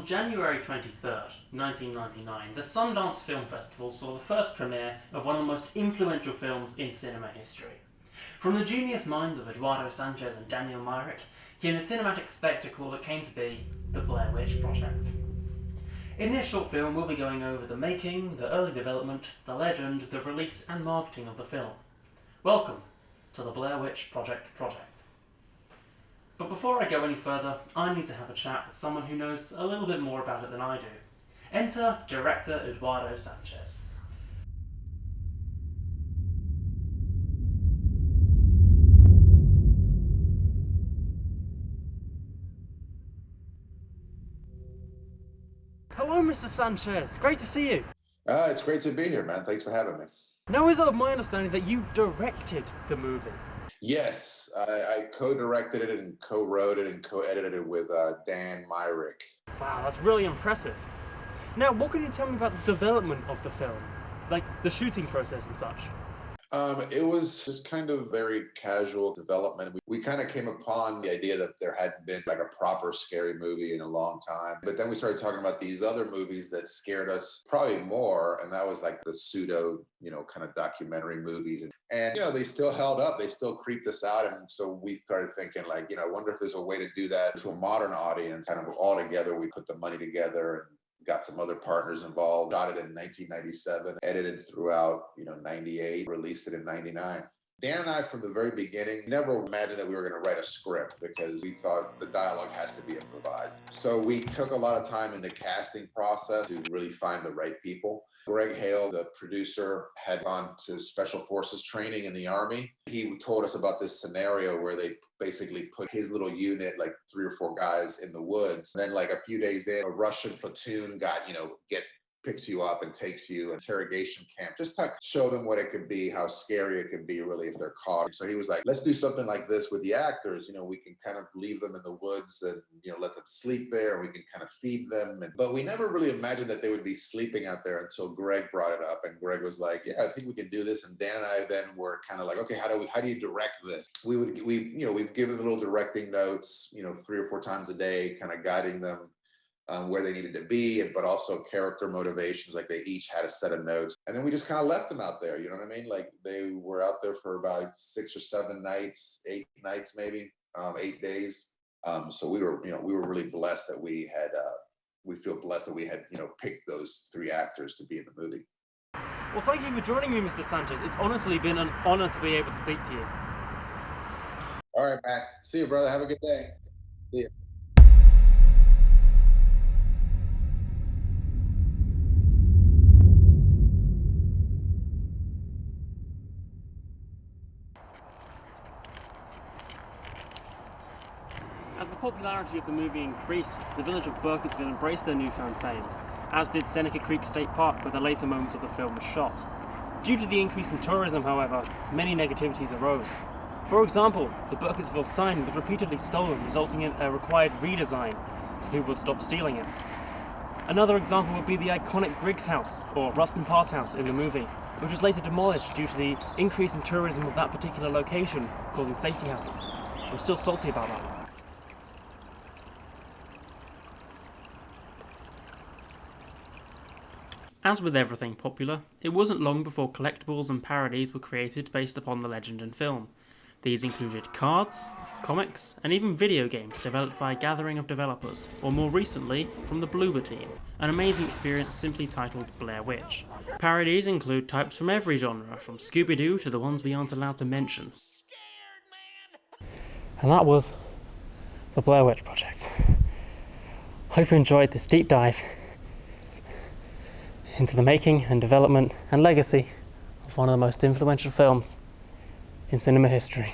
On January 23rd, 1999, the Sundance Film Festival saw the first premiere of one of the most influential films in cinema history. From the genius minds of Eduardo Sanchez and Daniel Myrick came the cinematic spectacle that came to be the Blair Witch Project. In this short film, we'll be going over the making, the early development, the legend, the release and marketing of the film. Welcome to the Blair Witch Project. But before I go any further, I need to have a chat with someone who knows a little bit more about it than I do. Enter director Eduardo Sanchez. Hello, Mr. Sanchez. Great to see you. It's great to be here, man. Thanks for having me. Now, is it of my understanding that you directed the movie? Yes, I co-directed it and co-wrote it and co-edited it with Dan Myrick. Wow, that's really impressive. Now, what can you tell me about the development of the film? Like, the shooting process and such? It was just kind of very casual development. We kind of came upon the idea that there hadn't been like a proper scary movie in a long time. But then we started talking about these other movies that scared us probably more. And that was like the pseudo, kind of documentary movies. And they still held up. They still creeped us out. And so we started thinking like, I wonder if there's a way to do that to a modern audience. Kind of all together, we put the money together and got some other partners involved, shot it in 1997, edited throughout, 98, released it in 99. Dan and I, from the very beginning, never imagined that we were going to write a script because we thought the dialogue has to be improvised. So we took a lot of time in the casting process to really find the right people. Greg Hale, the producer, had gone to Special Forces training in the Army. He told us about this scenario where they basically put his little unit, like 3 or 4 guys in the woods. And then like a few days in, a Russian platoon picks you up and takes you interrogation camp, just to show them what it could be, how scary it could be really if they're caught. So he was like, let's do something like this with the actors. We can kind of leave them in the woods and, let them sleep there. And we can kind of feed them. But we never really imagined that they would be sleeping out there until Greg brought it up. And Greg was like, yeah, I think we can do this. And Dan and I then were kind of like, okay, how do you direct this? We'd give them little directing notes, 3 or 4 times a day, kind of guiding them where they needed to be, but also character motivations. Like they each had a set of notes, and then we just kind of left them out there. You know what I mean? Like they were out there for about 6 or 7 nights, 8 nights, maybe 8 days. So we were really blessed that we feel blessed that we had, picked those 3 actors to be in the movie. Well, thank you for joining me, Mr. Sanchez. It's honestly been an honor to be able to speak to you. All right, Mac. See you, brother. Have a good day. See you. As the popularity of the movie increased, the village of Burkittsville embraced their newfound fame, as did Seneca Creek State Park, where the later moments of the film were shot. Due to the increase in tourism, however, many negativities arose. For example, the Burkittsville sign was repeatedly stolen, resulting in a required redesign, so people would stop stealing it. Another example would be the iconic Griggs House, or Rustin Pass House in the movie, which was later demolished due to the increase in tourism of that particular location, causing safety hazards. I'm still salty about that. As with everything popular, it wasn't long before collectibles and parodies were created based upon the legend and film. These included cards, comics, and even video games developed by a gathering of developers, or more recently, from the Bloober team, an amazing experience simply titled Blair Witch. Parodies include types from every genre, from Scooby-Doo to the ones we aren't allowed to mention. And that was the Blair Witch Project. Hope you enjoyed this deep dive into the making and development and legacy of one of the most influential films in cinema history.